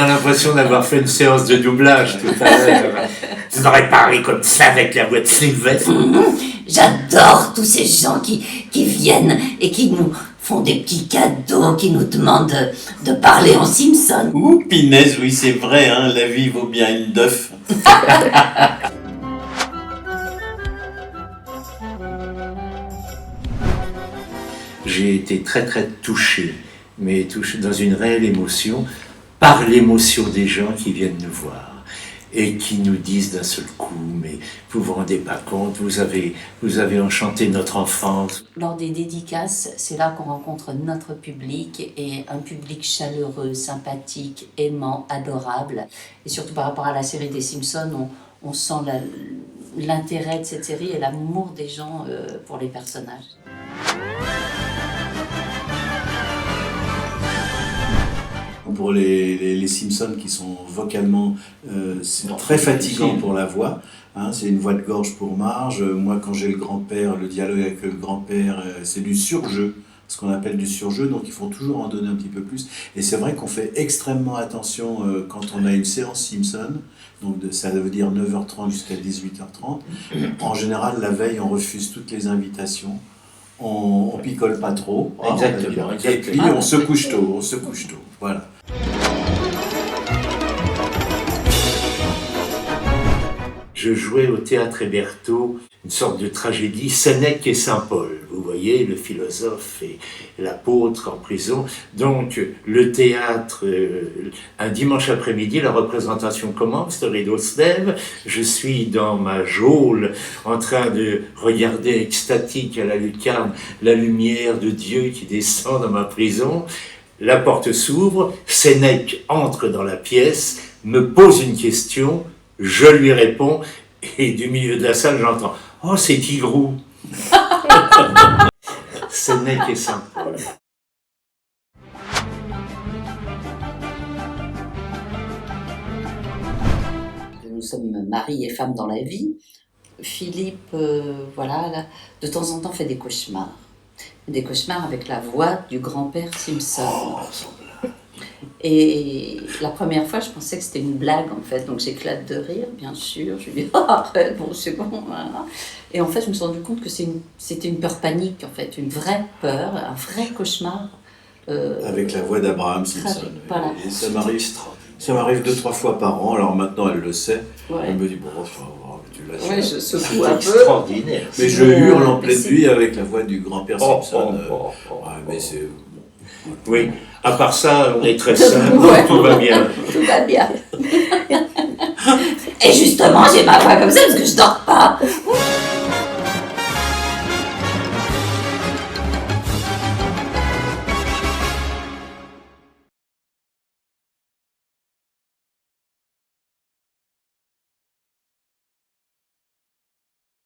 a l'impression d'avoir fait une séance de doublage tout à l'heure. Vous n'aurez parlé comme ça avec la voix de Sylvestre. J'adore tous ces gens qui viennent et qui nous font des petits cadeaux, qui nous demandent de parler en Simpson. Ouh, Pinez, oui, c'est vrai, hein, la vie vaut bien une dœuf. J'ai été très très touché, mais touché dans une réelle émotion, par l'émotion des gens qui viennent nous voir et qui nous disent d'un seul coup, mais vous vous rendez pas compte, vous avez enchanté notre enfance. Lors des dédicaces, c'est là qu'on rencontre notre public, et un public chaleureux, sympathique, aimant, adorable. Et surtout par rapport à la série des Simpsons, on sent l'intérêt de cette série et l'amour des gens pour les personnages. Pour les Simpsons qui sont vocalement, c'est très fatigant pour la voix. Hein, c'est une voix de gorge pour Marge. Moi, quand j'ai le grand-père, le dialogue avec le grand-père, c'est du surjeu, ce qu'on appelle du surjeu, donc il faut toujours en donner un petit peu plus. Et c'est vrai qu'on fait extrêmement attention quand on a une séance Simpson, donc ça veut dire 9h30 jusqu'à 18h30. En général, la veille, on refuse toutes les invitations. On picole pas trop. Exactement. Et puis on se couche tôt, voilà. Je jouais au théâtre Hébertot une sorte de tragédie, Sénèque et Saint-Paul. Vous voyez, le philosophe et l'apôtre en prison. Donc, le théâtre, un dimanche après-midi, la représentation commence, le rideau se lève, je suis dans ma geôle, en train de regarder extatique à la lucarne la lumière de Dieu qui descend dans ma prison. La porte s'ouvre, Sénèque entre dans la pièce, me pose une question, je lui réponds, et du milieu de la salle, j'entends « Oh, c'est Tigrou !» Sénèque et Saint-Paul. Nous sommes mari et femme dans la vie. Philippe, voilà, de temps en temps fait des cauchemars. Des cauchemars avec la voix du grand-père Simpson. Et la première fois, je pensais que c'était une blague, en fait. Donc j'éclate de rire, bien sûr. Je lui dis, arrête, bon, c'est bon. Voilà. Et en fait, je me suis rendu compte que c'était une peur panique, en fait. Une vraie peur, un vrai cauchemar. Avec la voix d'Abraham Simpson. Voilà. Et ça m'arrive 2-3 fois par an. Alors maintenant, elle le sait. Ouais. Elle me dit, bon, tu l'as Ouais, je secoue un peu. Extraordinaire. Mais je hurle en pleine nuit avec la voix du grand-père Simpson. Mais c'est... Oui, à part ça, on est très simple, Ouais. tout va bien. Tout va bien. Et justement, j'ai ma voix comme ça parce que je dors pas.